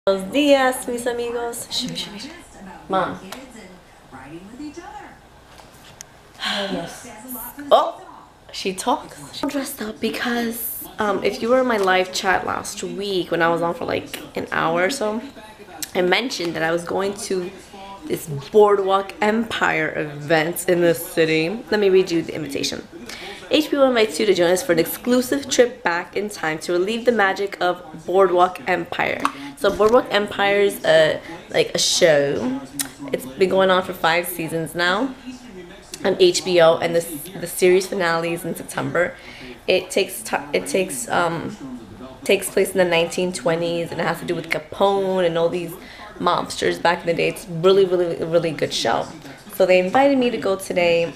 Buenos días, mis amigos. Mom. Yes. Oh, she talks. I'm dressed up because if you were in my live chat last week when I was on for like an hour or so, I mentioned that I was going to this Boardwalk Empire event in the city. Let me read you the invitation. HBO invites you to join us for an exclusive trip back in time to relive the magic of Boardwalk Empire. So Boardwalk Empire is like a show. It's been going on for 5 seasons now on HBO, and the series finale is in September. It takes place in the 1920s, and it has to do with Capone and all these mobsters back in the day. It's really good show. So they invited me to go today.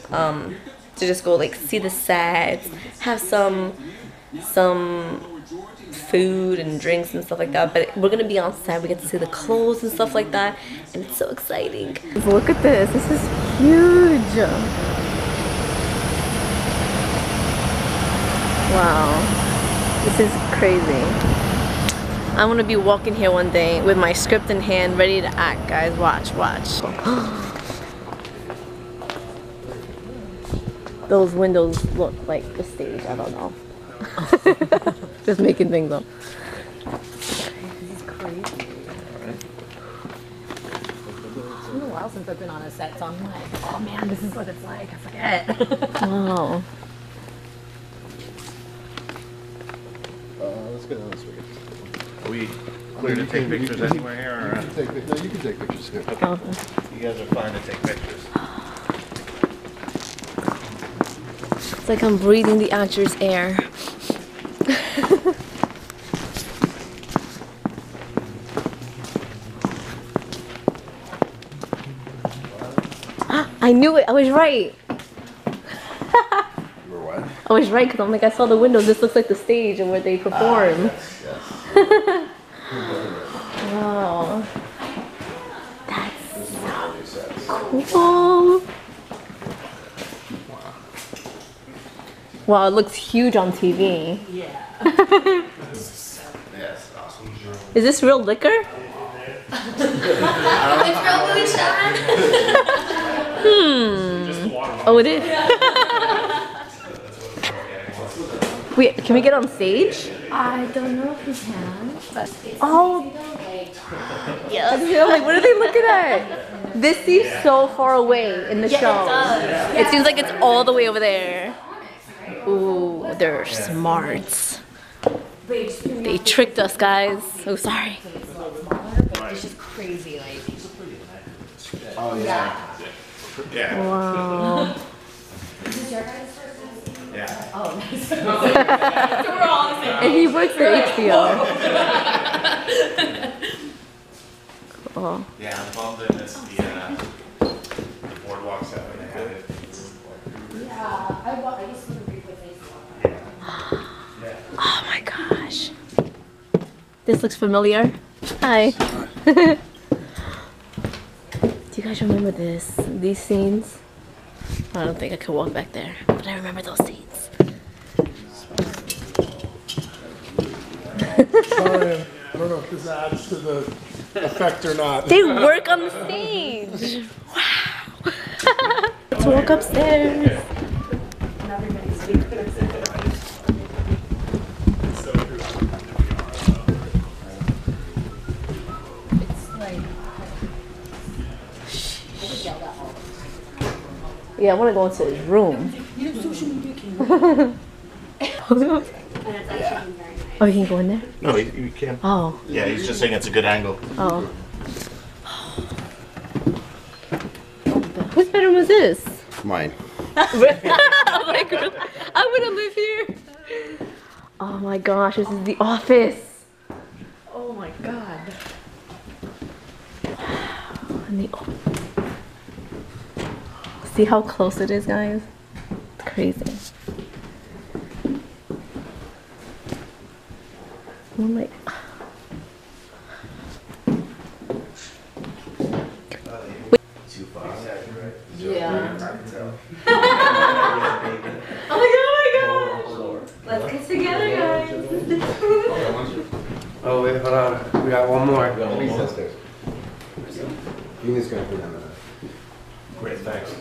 To just go like see the sets, have some food and drinks and stuff like that. But we're gonna be on set. We get to see the clothes and stuff like that, and it's so exciting. Look at this. This is huge. Wow, this is crazy. I'm gonna be walking here one day with my script in hand, ready to act, guys. Watch. Those windows look like the stage. I don't know. Just making things up. This is crazy. It's been a while since I've been on a set, so I'm like, oh man, this is what it's like. I forget. Wow. Let's go down this way. Are we clear to take pictures anywhere here? Or? No, you can take pictures here. Okay. You guys are fine to take pictures. It's like I'm breathing the actor's air. I knew it. I was right. You were what? I was right because I'm like, I saw the windows. This looks like the stage and where they perform. Yes. Wow. That's cool. Wow, it looks huge on TV. Yes, awesome. Is this real liquor? It's real moonshine. Oh, it is. Wait, can we get on stage? I don't know if you can, but Oh. Yeah. I'm like, what are they looking at? This seems so far away in the show. It seems like it's all the way over there. Ooh, they're smart. They tricked us, guys. Oh, sorry. it's just crazy. Like, Oh, yeah. Yeah. Wow. this is your guys' first time? Yeah. Oh, nice. So we're all on the same. And he works at HBO. Cool. Yeah, I'm bummed I missed the Boardwalk set when they had it. Yeah, I used to agree with this. Oh my gosh. This looks familiar. Hi. Do you guys remember these scenes? I don't think I could walk back there, but I remember those scenes. Sorry, I don't know if this adds to the effect or not. They work on the stage. Wow. Let's walk upstairs. Yeah, I want to go into his room. Oh, you can go in there? No, you can't. Oh. Yeah, he's just saying it's a good angle. Oh. Whose bedroom was this? Mine. Like, I want to live here. Oh my gosh, this is the office. Oh my god. Wow. And the see how close it is, guys? It's crazy. I'm like, yeah. I'm like, oh my gosh. Let's get together, guys. Oh wait, hold on. We got one more. Please upstairs. Gina's gonna put them in. Great, thanks.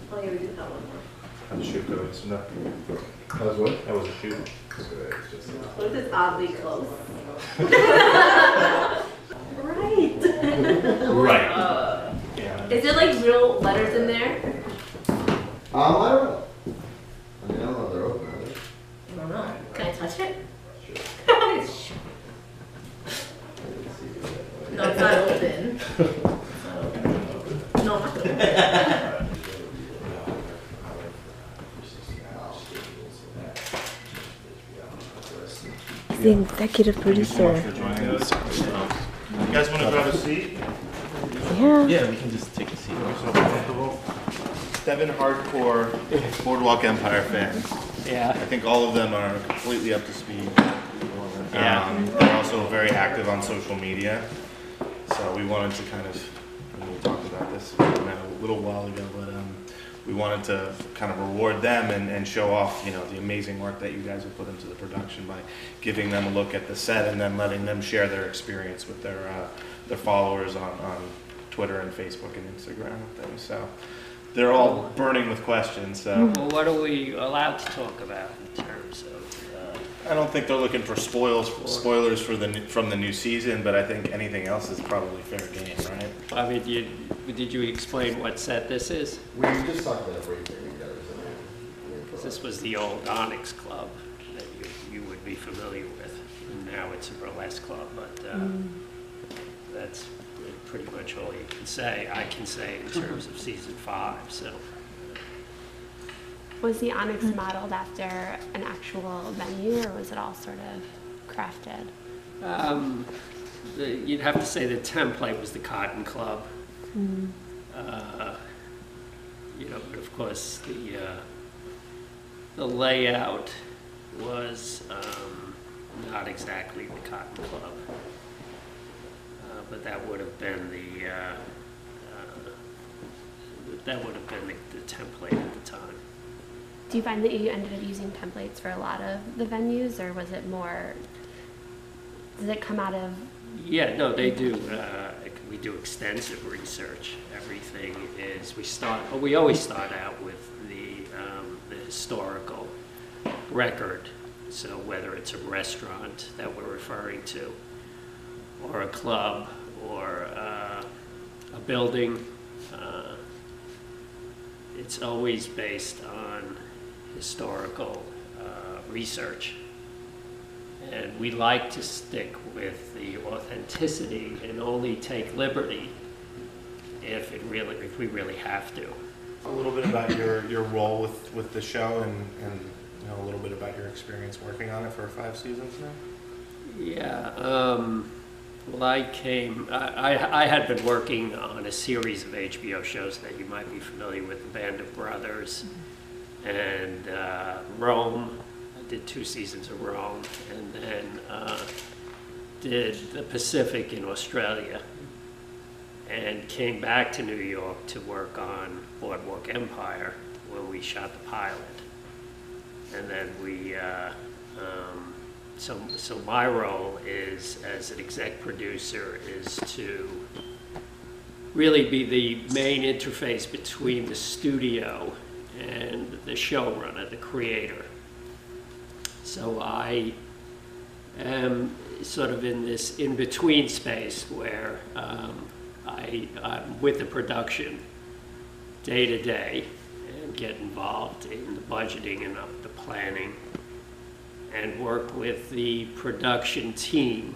Oh, yeah, we do have one more. How's the shoot going? So no, How's what? that was a shoot. What if it's oddly close? Right. Right. Yeah. Is there like real letters in there? I don't know. I mean, I don't know if they're open, are they? I don't know. Can I touch it? Sure. No, it's not open. No, I'm not open. He's the executive producer. For joining us. You guys want to grab a seat? Yeah. Yeah, we can just take a seat. So comfortable. 7 hardcore Boardwalk Empire fans. Yeah. I think all of them are completely up to speed. Yeah. They're also very active on social media. So we wanted to kind of, and we talked about this a little while ago, but we wanted to kind of reward them and show off, you know, the amazing work that you guys have put into the production by giving them a look at the set and then letting them share their experience with their followers on Twitter and Facebook and Instagram and things. So they're all burning with questions. So Well, what are we allowed to talk about in terms of? I don't think they're looking for spoilers for from the new season, but I think anything else is probably fair game, right? I mean, did you explain what set this is? We just talked about it briefly together. This was the old Onyx Club that you would be familiar with. And now it's a burlesque club, but that's pretty much all you can say. I can say in terms of season 5. So. Was the Onyx modeled after an actual venue, or was it all sort of crafted? You'd have to say the template was the Cotton Club. You know, but of course the layout was not exactly the Cotton Club, but that would have been the template at the time. Do you find that you ended up using templates for a lot of the venues, or was it more, does it come out of? Yeah, no, they do. We do extensive research. Everything is, we always start out with the historical record. So whether it's a restaurant that we're referring to, or a club, or a building, it's always based on historical research. And we like to stick with the authenticity and only take liberty if we really have to. A little bit about your role with the show and you know, a little bit about your experience working on it for 5 seasons now. Yeah, well, I had been working on a series of HBO shows that you might be familiar with, The Band of Brothers and Rome. I did 2 seasons of Rome, and then did the Pacific in Australia, and came back to New York to work on Boardwalk Empire when we shot the pilot. And then we, so my role is, as an exec producer, is to really be the main interface between the studio and the showrunner, the creator. So I am sort of in this in-between space where I'm with the production day to day and get involved in the budgeting and the planning, and work with the production team,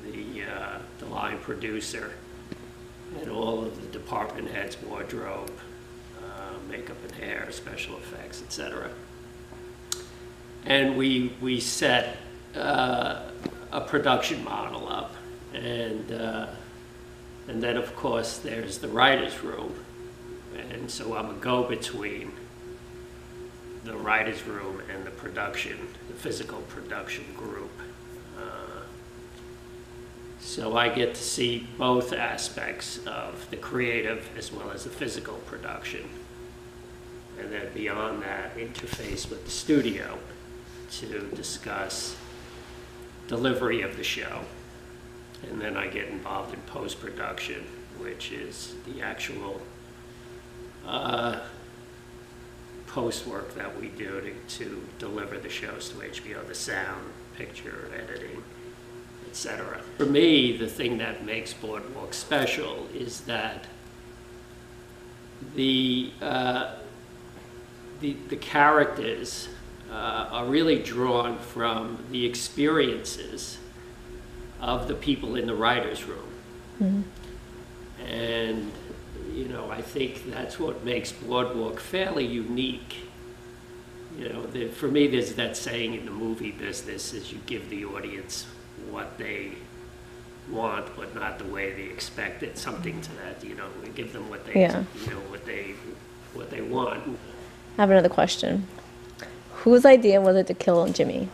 the line producer, and all of the department heads, wardrobe, makeup and hair, special effects, etc. And we set a production model up, and then of course there's the writer's room, and so I'm a go-between the writer's room and the production, the physical production group. So I get to see both aspects of the creative as well as the physical production. And then beyond that, interface with the studio to discuss delivery of the show And then I get involved in post-production, which is the actual post-work that we do to deliver the shows to HBO, the sound, picture, editing, etc. For me, the thing that makes Boardwalk special is that the characters are really drawn from the experiences of the people in the writer's room. Mm-hmm. And, you know, I think that's what makes Boardwalk fairly unique. You know, for me, there's that saying in the movie business is you give the audience what they want, but not the way they expect it. Something to that, you know, we give them what they, you know, what they want. I have another question. Whose idea was it to kill Jimmy?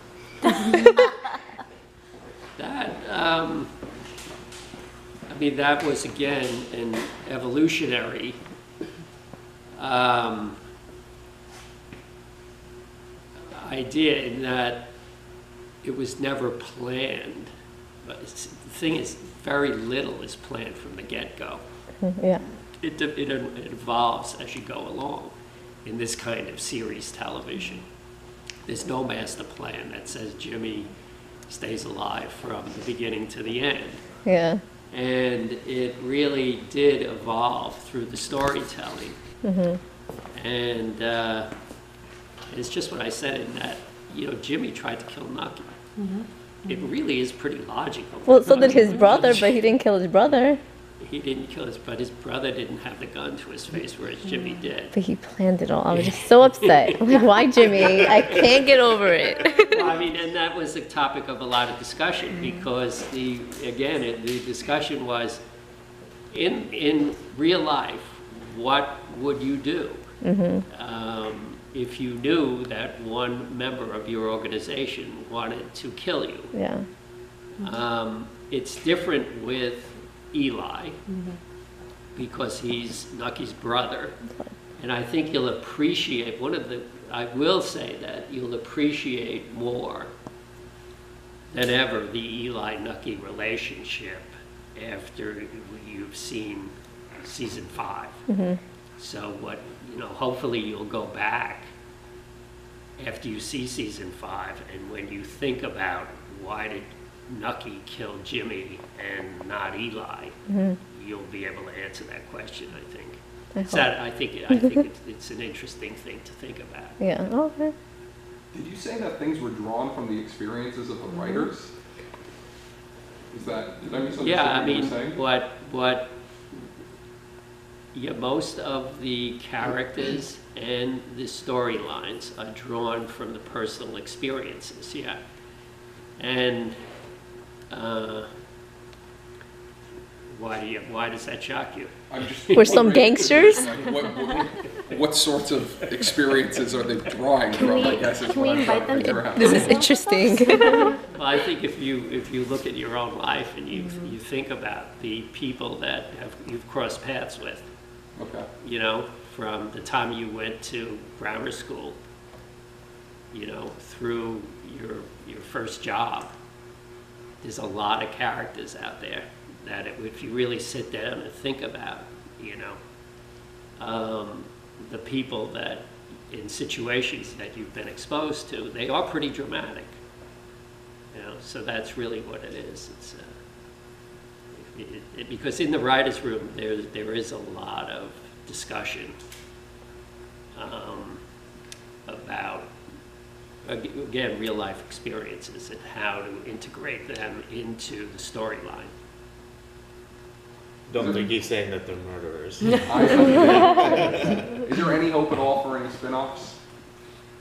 That, I mean, that was, again, an evolutionary idea in that it was never planned. But the thing is, very little is planned from the get-go. Yeah. It evolves as you go along in this kind of series television. There's no master plan that says Jimmy stays alive from the beginning to the end. Yeah. And it really did evolve through the storytelling. Mm-hmm. And it's just what I said in that, you know, Jimmy tried to kill Nucky. Mm-hmm. It really is pretty logical. Well, so did his brother, but he didn't kill his brother. He didn't kill but his brother didn't have the gun to his face, whereas Jimmy did. But he planned it all. I was just so upset. I'm like, why Jimmy? I can't get over it. Well, I mean, and that was the topic of a lot of discussion because the discussion was, in real life, what would you do if you knew that one member of your organization wanted to kill you? Yeah. It's different with Eli because he's Nucky's brother, and I think you'll appreciate I will say that you'll appreciate more than ever the Eli-Nucky relationship after you've seen season 5. Mm-hmm. So hopefully you'll go back after you see season 5, and when you think about why did Nucky kill Jimmy and not Eli, you'll be able to answer that question, I think. I think it's an interesting thing to think about. Yeah, okay. Did you say that things were drawn from the experiences of the writers? Did I misunderstand what you were saying? Most of the characters and the storylines are drawn from the personal experiences, yeah. And why does that shock you? I'm just We're some gangsters? What sorts of experiences are they drawing from, I guess is what I'm trying to figure out. This is interesting. Well, I think if you look at your own life and you think about the people that you've crossed paths with, okay, you know, from the time you went to grammar school, you know, through your first job, there's a lot of characters out there that if you really sit down and think about, you know, the people that in situations that you've been exposed to, they are pretty dramatic. You know, so that's really what it is. It's because in the writer's room there is a lot of discussion about, again, real life experiences and how to integrate them into the storyline. Don't think he's saying that they're murderers. Is there any hope at all for any spin-offs?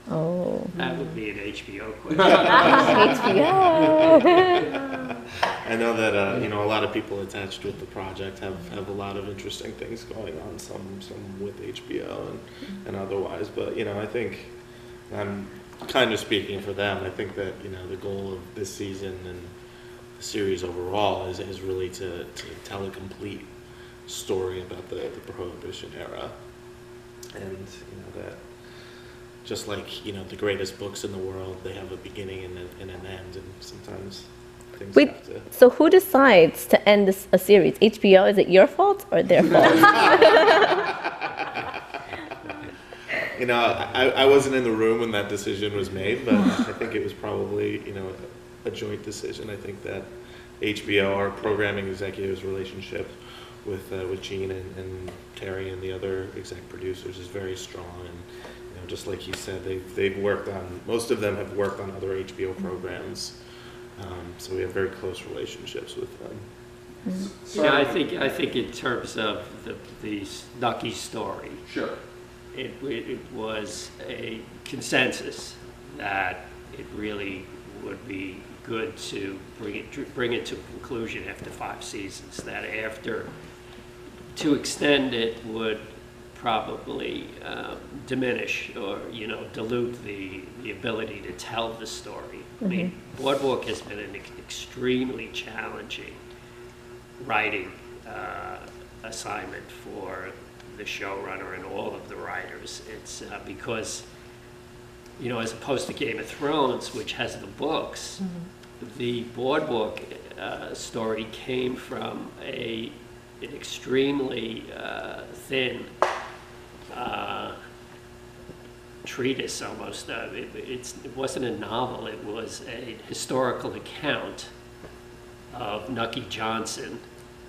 Oh. That would be an HBO question. HBO. I know that a lot of people attached with the project have a lot of interesting things going on. Some with HBO and otherwise. But I think I'm kind of speaking for them. I think that the goal of this season and the series overall is really to tell a complete story about the Prohibition era, and that just like the greatest books in the world, they have a beginning and an end, and sometimes things Wait, have to. so who decides to end a series? HBO? Is it your fault or their fault? You know, I wasn't in the room when that decision was made, but I think it was probably, you know, a joint decision. I think that HBO, our programming executives' relationship with Gene and Terry and the other exec producers is very strong. And you know, just like he said, they've worked on, most of them have worked on other HBO programs. So we have very close relationships with them. Yeah, I think in terms of the Nucky story, Sure. it was a consensus that it really would be good to bring it to conclusion after 5 seasons. That to extend it would probably diminish or dilute the ability to tell the story. I mean, Boardwalk has been an extremely challenging writing assignment for the showrunner and all of the writers. It's because, as opposed to Game of Thrones, which has the books, the Boardwalk story came from an extremely thin treatise almost. It wasn't a novel, it was a historical account of Nucky Johnson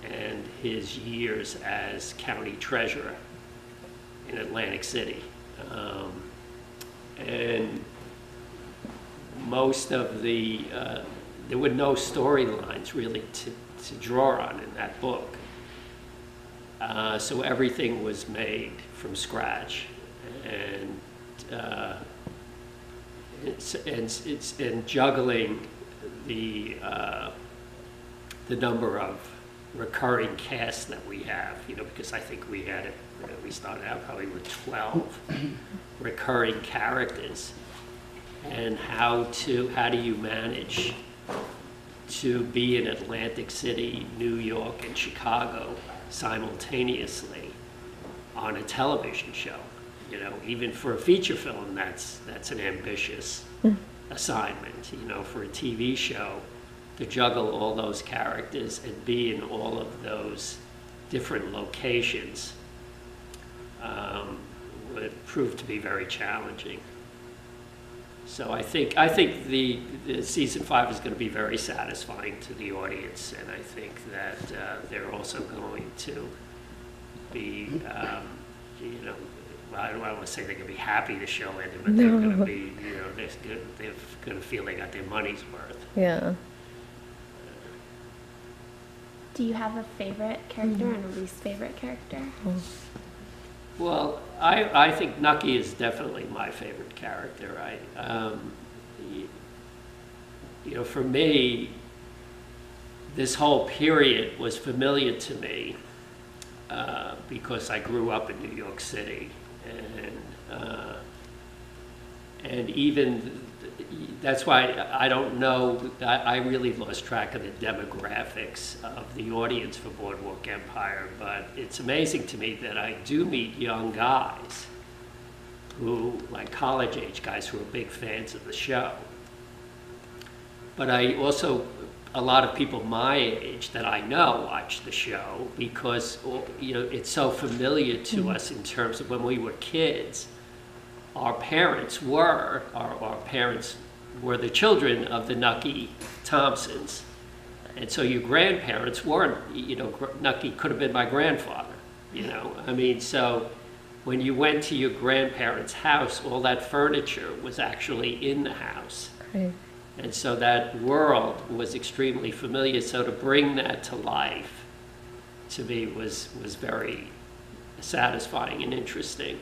and his years as county treasurer in Atlantic City. And most of there were no storylines really to draw on in that book. So everything was made from scratch, and it's juggling the number of recurring casts that we have, because I think we started out probably with 12 recurring characters, and how do you manage to be in Atlantic City, New York, and Chicago simultaneously on a television show? Even for a feature film, that's an ambitious assignment. For a TV show, to juggle all those characters and be in all of those different locations would prove to be very challenging. So I think the season 5 is going to be very satisfying to the audience, and I think that they're also going to be, I don't want to say they're going to be happy the show ended, but they're going to be, they're going to feel they got their money's worth. Yeah. Do you have a favorite character and a least favorite character? Well, I think Nucky is definitely my favorite character. For me, this whole period was familiar to me because I grew up in New York City, and even that's why I don't know. I really lost track of the demographics of the audience for Boardwalk Empire, but it's amazing to me that I do meet young guys like college-age guys who are big fans of the show. But I also, a lot of people my age that I know watch the show because, it's so familiar to us in terms of when we were kids. Our parents were the children of the Nucky Thompsons. And so your grandparents weren't, Nucky could have been my grandfather, so when you went to your grandparents' house, all that furniture was actually in the house. Right. And so that world was extremely familiar. So to bring that to life, to me, was very satisfying and interesting.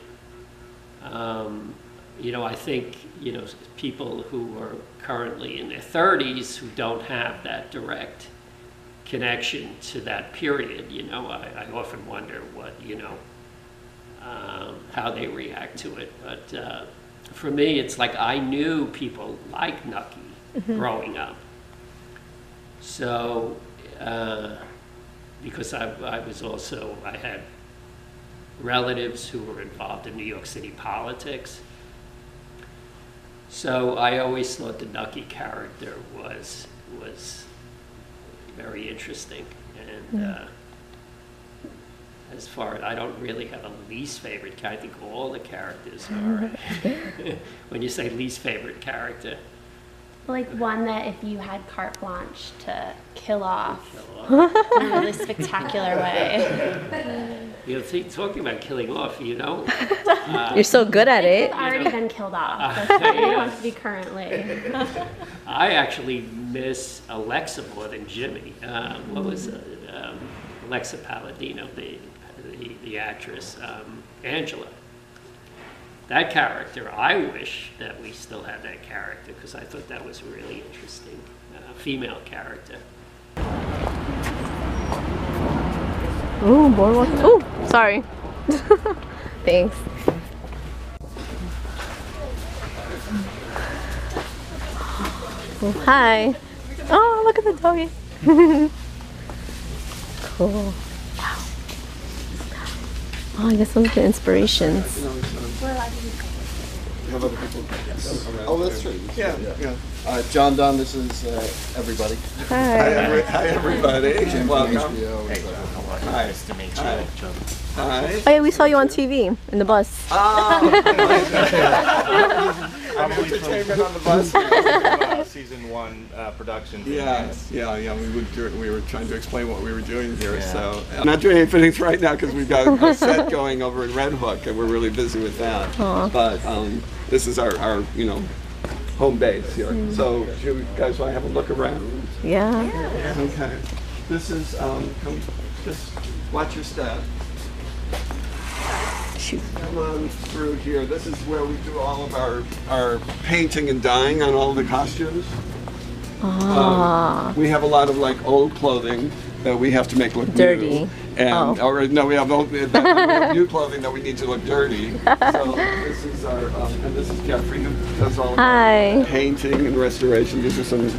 I think, people who are currently in their 30s who don't have that direct connection to that period, I often wonder what, how they react to it. But for me, it's like I knew people like Nucky growing up. So, because I had relatives who were involved in New York City politics. So I always thought the Nucky character was very interesting. And as far as I don't really have a least favorite character, I think all the characters are. When you say least favorite character, Like one that if you had carte blanche to kill off in a really spectacular way. you know, talking about killing off, you know. You're so good at it. It's already been killed off. That's what it wants to be currently. I actually miss Alexa more than Jimmy. What was Alexa Palladino, the actress, Angela. That character, I wish that we still had that character because I thought that was really interesting, female character. Ooh, Boardwalk. Ooh, sorry. Thanks. Oh, hi. Oh, look at the doggy. Cool. Wow. Oh, I guess those are the inspirations. Have other people. Oh, that's true. Yeah, yeah. John Donne, this is everybody. Hi. Hi, everybody. Welcome. Hi. Nice to meet you. Hi. Hi. Oh yeah, we saw you on TV in the bus. Entertainment on the bus. Season 1 production. Yeah. We were trying to explain what we were doing here. Yeah. So I'm not doing any fittings right now because we've got a set going over in Red Hook, and we're really busy with that. Aww. But this is our home base here. So do you guys want to have a look around? Yeah. Okay. This is just watch your step. Shoot. Come on through here. This is where we do all of our painting and dyeing on all the costumes. Ah. We have a lot of like old clothing that we have to make look Dirty. new. And or no, we have new clothing that we need to look dirty. So this is our and this is Jeffrey who does all of our painting and restoration. These are some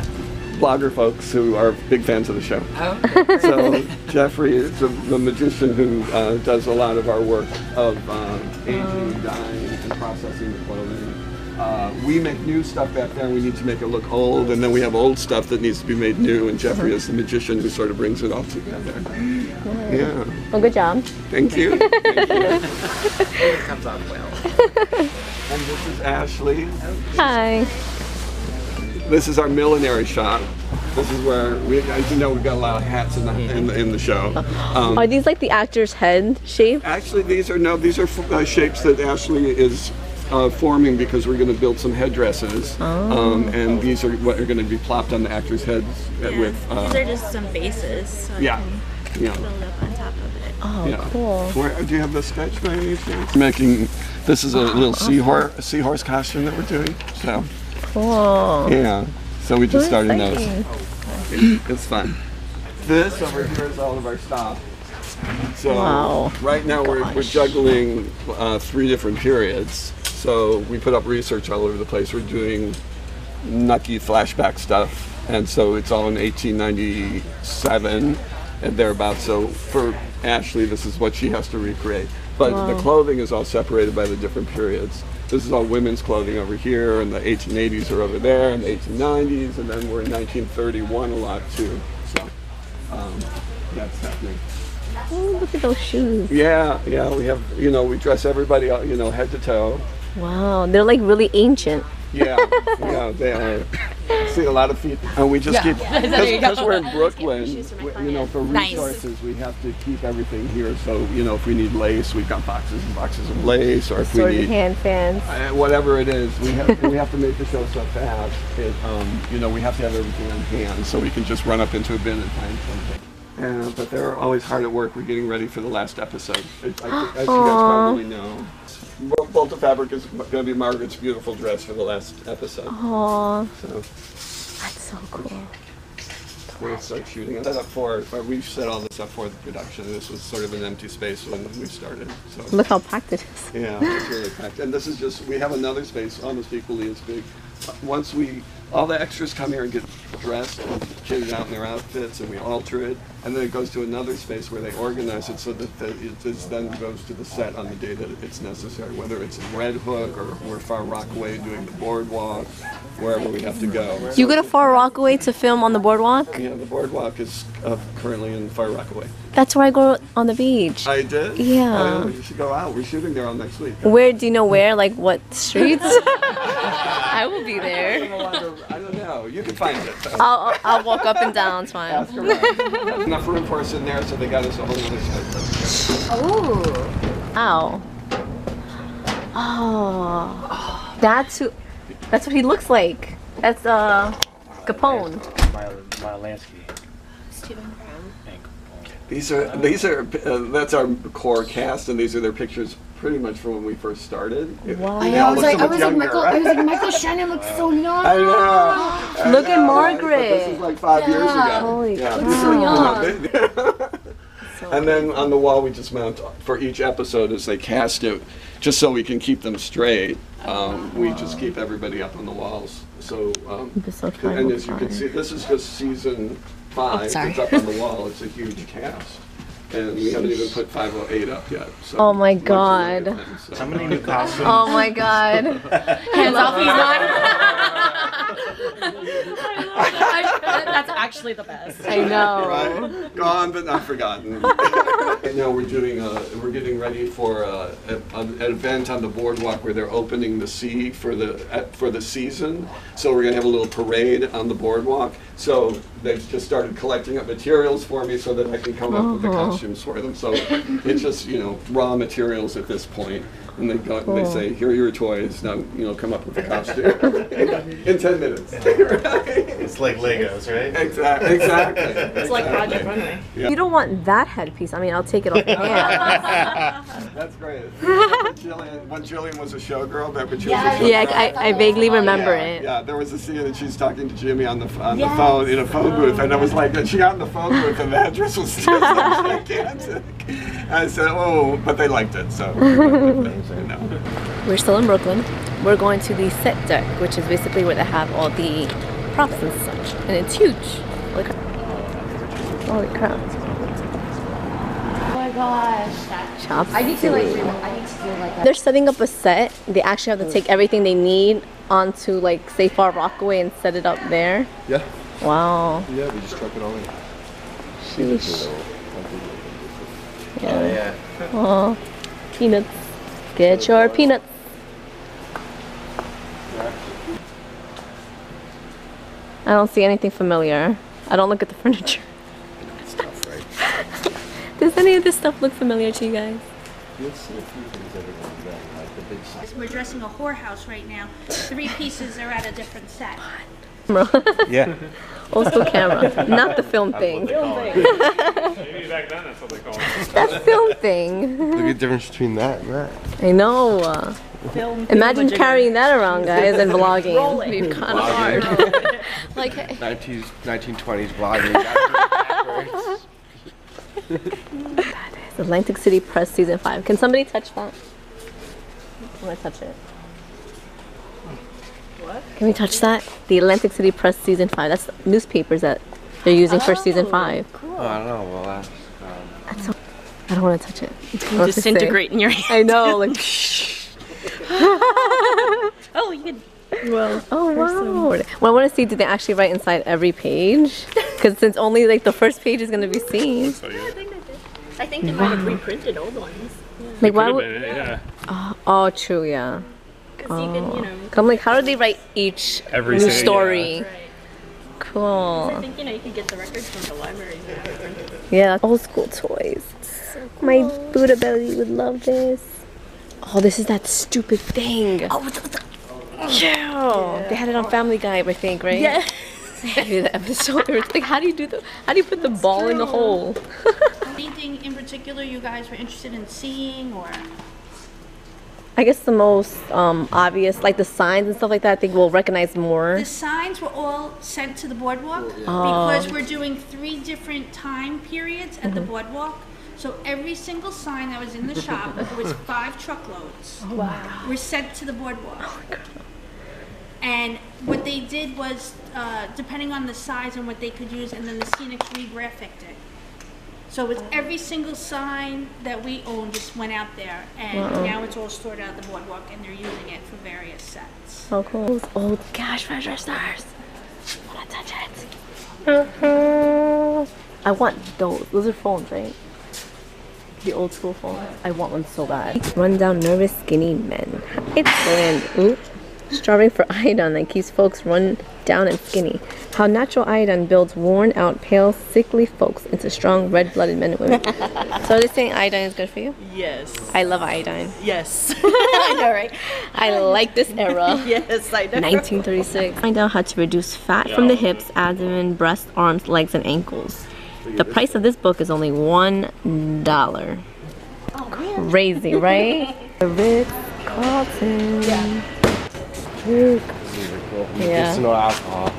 blogger folks who are big fans of the show. Oh. So Jeffrey is the magician who does a lot of our work of aging, dyeing, and processing the clothing. We make new stuff back there, and we need to make it look old, and then we have old stuff that needs to be made new, and Jeffrey is the magician who sort of brings it all together. Yeah. Well, good job. Thank you. Thank you. It comes out well. And this is Ashley. Hi. This is our millinery shop. This is where as you know, we've got a lot of hats in the show. Are these like the actor's head shape? Actually, these are shapes that Ashley is forming because we're going to build some headdresses, and these are what are going to be plopped on the actors' heads with. These are just some bases, so I can build up on top of it. Oh, cool. Do you have the sketch by any chance? This is a little seahorse costume that we're doing. So. Cool. Yeah. So we just started those. It's fun. This over here is all of our stuff. So right now we're juggling 3 different periods. So we put up research all over the place. We're doing Nucky flashback stuff, and so it's all in 1897 and thereabouts. So for Ashley, this is what she has to recreate. But the clothing is all separated by the different periods. This is all women's clothing over here, and the 1880s are over there, and the 1890s, and then we're in 1931 a lot too. So that's happening. Oh, look at those shoes. Yeah, we have, we dress everybody, head to toe. Wow, they're like really ancient. Yeah, they are. See a lot of feet, and we just keep because we're in Brooklyn. For resources, we have to keep everything here. So if we need lace, we've got boxes and boxes of lace, or if we need hand fans, whatever it is, we have to make the show so fast. We have to have everything on hand, so we can just run up into a bin and find something. But they're always hard at work. We're getting ready for the last episode, as you guys probably know. Bolta Fabric is going to be Margaret's beautiful dress for the last episode. Aww. So that's so cool. We'll start shooting. We set all this up for the production. This was sort of an empty space when we started. So look how packed it is. Yeah, it's really packed. And this is we have another space almost equally as big. Once all the extras come here and get dressed and kitted out in their outfits, and we alter it, and then it goes to another space where they organize it so that it then goes to the set on the day that it's necessary, whether it's in Red Hook or we're Far Rockaway doing the Boardwalk. wherever we have to go. You go to Far Rockaway to film on the boardwalk? Yeah, the boardwalk is currently in Far Rockaway. That's where I go on the beach. I did? Yeah. Oh, you should go out. We're shooting there all next week. Where, do you know where? Like what streets? I will be there. I don't know. You can find it. I'll walk up and down, it's fine. Ask around. There's enough room for us in there, so they got us a whole other side. Oh. Ow. Oh. That's what he looks like. That's Capone. Mylansky. These are that's our core cast, and these are their pictures pretty much from when we first started. Wow. I was like, Michael Shannon looks so young. I know. Look at Margaret. But this is like 5 years ago. Holy yeah, crap. And then on the wall we just mount for each episode as they cast it, just so we can keep them straight. We just keep everybody up on the walls. So, and as you can see, this is just season 5. It's up on the wall. It's a huge cast. And we haven't even put 508 up yet. So oh my god. How many new costumes? Oh my god. Hands off, he's not. That's actually the best. I know. Right? Gone but not forgotten. And now we're getting ready for an event on the boardwalk where they're opening the sea for the season. So we're gonna have a little parade on the boardwalk. So they've just started collecting up materials for me so that I can come up with the costumes for them. So it's just, raw materials at this point. And they go and they say, here are your toys. Now, come up with a costume in 10 minutes. It's like Legos, right? Exactly. It's like Project Runway. Yeah. You don't want that headpiece. I mean, I'll take it off your hand. That's great. When Jillian was a showgirl, back when she was a showgirl. Yeah, I vaguely remember it. Yeah, there was a scene that she's talking to Jimmy on the phone in a phone booth, and I was like, and she got in the phone booth, and the dress was just like gigantic. And I said, oh, but they liked it, so. We're still in Brooklyn. We're going to the set deck, which is basically where they have all the props and such, and it's huge. Holy crap! Oh my gosh. Chops. I need to do like that. They're setting up a set. They actually have to take everything they need onto say Far Rockaway and set it up there. Yeah. Wow. Yeah, we just truck it all in. Sheesh. Yeah. Oh, peanuts. Get your peanuts. I don't see anything familiar. I don't look at the furniture. Stuff, right? Does any of this stuff look familiar to you guys? You'll see a few things every now and then, like the big size. We're dressing a whorehouse right now. 3 pieces are at a different set. Yeah. Old school camera, not the film thing. Maybe back then that's what they called it. That's film thing. Look at the difference between that and that. I know. Imagine carrying that around, guys, and vlogging. It'd be kind of hard. Like, hey. 1920s vlogging. That is Atlantic City Press Season 5. Can somebody touch that? I want to touch it. What? Can we touch that? The Atlantic City Press Season 5. That's the newspapers that they're using for Season 5. Cool. Oh, I don't know. Well, that's so, I don't want to touch it. It'll disintegrate in your hand. I know, like. Oh, you can. Well, oh wow. Well, I want to see, did they actually write inside every page? Because since only the first page is going to be seen. Yeah, I think they did. I think they might have reprinted old ones. Yeah. Like, why would? Yeah. Oh, true, yeah. Because you can, I'm like, how do they write each Every new single, story? Right. Cool. I think, you can get the records from the library. Yeah, old school toys. So cool. My Buddha belly would love this. Oh, this is that stupid thing. Oh, yeah. They had it on Family Guy, I think, right? Yeah. I hated that episode. It's like, how do you put the ball in the hole? Anything in particular you guys were interested in seeing, or? I guess the most obvious, like the signs and stuff like that, I think we'll recognize more. The signs were all sent to the boardwalk because we're doing 3 different time periods at the boardwalk. So every single sign that was in the shop, it was 5 truckloads, were sent to the boardwalk. Oh my God. And what they did was, depending on the size and what they could use, and then the Scenics re-graphicked it. So with every single sign that we own just went out there, and now it's all stored out at the Boardwalk, and they're using it for various sets. So cool. Those old cash registers. I wanna touch it. I want those. Those are phones, right? The old school phone. I want one so bad. Run down nervous skinny men. It's brand. Ooh. Striving for iodine that keeps folks run down and skinny. How natural iodine builds worn out, pale, sickly folks into strong, red-blooded men and women. So they're saying iodine is good for you? Yes. I love iodine. Yes. I know, right? I like this era. Yes, I know. 1936. Find out how to reduce fat from the hips, abdomen, breast, arms, legs, and ankles. The price of this book is only $1. Oh, crazy, right? Ritz Carlton. Yeah. Yeah. No alcohol.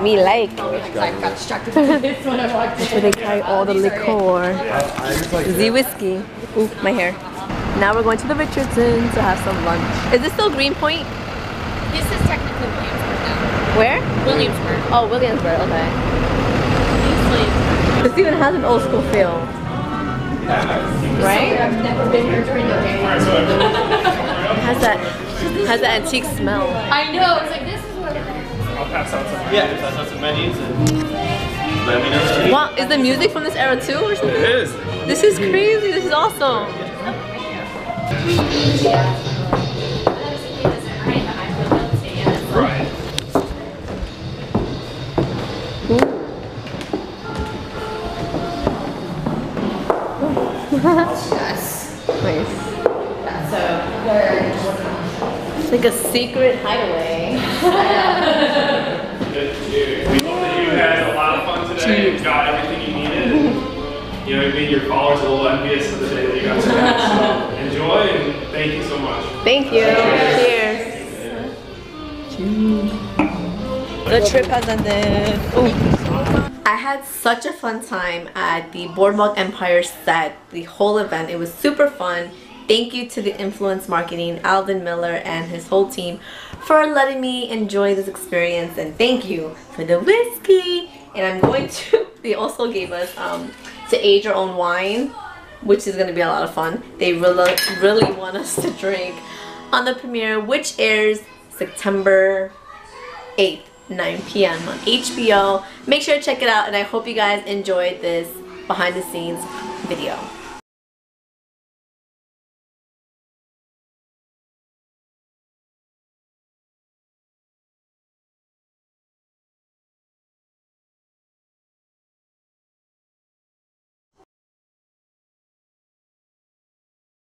Me like. I got distracted with this when I walked in. Where they carry all the liquor. Z whiskey. Ooh, my hair. Now we're going to the Richardson to have some lunch. Is this still Greenpoint? This is technically Williamsburg now. Where? Williamsburg. Oh, Williamsburg, okay. This even has an old school feel. Right? I've never been here during the day. Has that antique smell. I know, it's like this is what it is. I'll pass out some. Yeah, pass out some menus and let me know. Wow, is the music from this era too or something? It is. This is crazy. This is awesome. Right. Yes. Nice. That's so good. It's like a secret hideaway. We hope that you had a lot of fun today and got everything you needed. You know, maybe your followers are a little envious of the day that you got today. So enjoy and thank you so much. Thank you. Cheers. The trip has ended. Ooh. I had such a fun time at the Boardwalk Empire set, the whole event. It was super fun. Thank you to the influence marketing, Alvin Miller and his whole team for letting me enjoy this experience, and thank you for the whiskey. And I'm going to, they also gave us to age our own wine, which is going to be a lot of fun. They really want us to drink on the premiere, which airs September 8th, 9 p.m. on HBO. Make sure to check it out, and I hope you guys enjoyed this behind the scenes video.